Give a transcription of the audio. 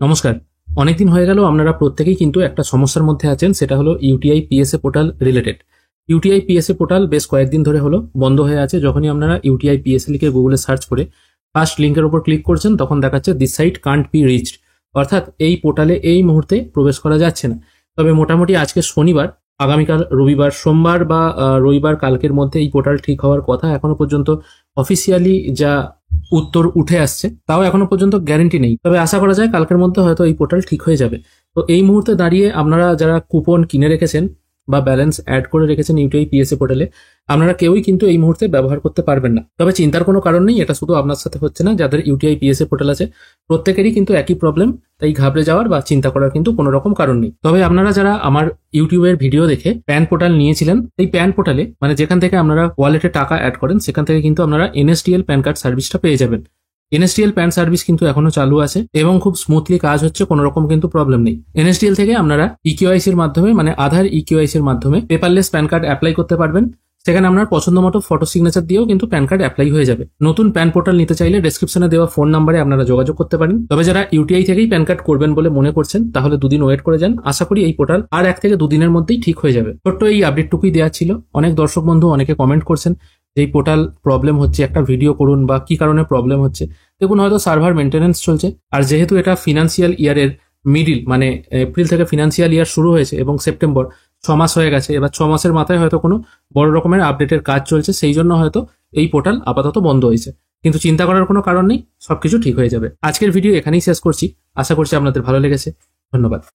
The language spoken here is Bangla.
নমস্কার। অনেকদিন হয়ে গেল আপনারা প্রত্যেকেই কিন্তু একটা সমস্যার মধ্যে আছেন, সেটা হলো ইউটিআই পিএসএ পোর্টাল রিলেটেড। ইউটিআই পিএসএ পোর্টাল বেশ কয়েকদিন ধরে হলো বন্ধ হয়ে আছে। যখনই আপনারা ইউটিআই পিএসএ লিখে গুগলে সার্চ করে ফার্স্ট লিঙ্কের উপর ক্লিক করছেন, তখন দেখাচ্ছে this site can't be reached, অর্থাৎ এই পোর্টালে এই মুহূর্তে প্রবেশ করা যাচ্ছে না। তবে মোটামুটি আজকে শনিবার, আগামীকাল রবিবার, সোমবার বা রবিবার কালকের মধ্যে এই পোর্টাল ঠিক হওয়ার কথা। এখনো পর্যন্ত অফিসিয়ালি যা উত্তর উঠে আসছে তাও এখনো পর্যন্ত গ্যারেন্টি নেই, তবে আশা করা যায় কালকের মধ্যে হয়তো এই পোর্টাল ঠিক হয়ে যাবে। তো এই মুহূর্তে দাঁড়িয়ে আপনারা যারা কুপন কিনে রেখেছেন বা ব্যালেন্স অ্যাড করে রেখেছেন ইউটিআই পিএসএ পোর্টালে, আপনারা কেউই কিন্তু এই মুহূর্তে ব্যবহার করতে পারবেন না। তবে চিন্তার কোনো কারণ নেই, এটা শুধু আপনার সাথে হচ্ছে না, যাদের ইউটিআই পিএসএ পোর্টাল আছে প্রত্যেকেরই কিন্তু একই প্রবলেম। তাই ঘাবড়ে যাওয়ার বা চিন্তা করার কিন্তু কোনো রকম কারণ নেই। তবে আপনারা যারা আমার ইউটিউবের ভিডিও দেখে প্যান পোর্টাল নিয়েছিলেন, এই প্যান পোর্টালে মানে যেখান থেকে আপনারা ওয়ালেটে টাকা অ্যাড করেন, সেখান থেকে কিন্তু আপনারা এনএসডিএল প্যান কার্ড সার্ভিসটা পেয়ে যাবেন। এনএসডিএল প্যান সার্ভিস কিন্তু এখনো চালু আছে এবং খুব স্মুথলি কাজ হচ্ছে, কোনো রকম কিন্তু প্রবলেম নেই। এনএসডিএল থেকে আপনারা ইকিউআইসির মাধ্যমে মানে আধার ইকিউআইসির মাধ্যমে পেপারলেস প্যান কার্ড অ্যাপ্লাই করতে পারবেন। সেখানে আপনার পছন্দ মতো ফটো সিগনেচার দিয়েও কিন্তু প্যান কার্ড অ্যাপ্লাই হয়ে যাবে। নতুন প্যান পোর্টাল নিতে চাইলে ডেসক্রিপশনে দেওয়া ফোন নাম্বারে আপনারা যোগাযোগ করতে পারেন। তবে যারা ইউটিআই থেকেই প্যান কার্ড করবেন বলে মনে করছেন, তাহলে দুদিন ওয়েট করে যান। আশা করি এই পোর্টাল আর 1 থেকে 2 দিনের মধ্যেই ঠিক হয়ে যাবে। ছোট্ট এই আপডেটটুকুই দেওয়া ছিল। অনেক দর্শক বন্ধু অনেকে কমেন্ট করছেন যে এই পোর্টাল প্রবলেম হচ্ছে, একটা ভিডিও করুন বা কি কারণে প্রবলেম হচ্ছে। দেখুন, হয়তো সার্ভার মেনটেনেন্স চলছে, আর যেহেতু এটা ফিনান্সিয়াল ইয়ারের মিডিল মানে এপ্রিল থেকে ফিনান্সিয়াল ইয়ার শুরু হয়েছে এবং সেপ্টেম্বর 6 মাস হয়ে গেছে, এবার 6 মাসের মাথায় হয়তো কোনো বড় রকমের আপডেটের কাজ চলছে, সেই জন্য হয়তো এই পোর্টাল আপাতত বন্ধ হয়েছে। কিন্তু চিন্তা করার কোনো কারণ নেই, সবকিছু ঠিক হয়ে যাবে। আজকের ভিডিও এখানেই শেষ করছি। আশা করছি আপনাদের ভালো লেগেছে। ধন্যবাদ।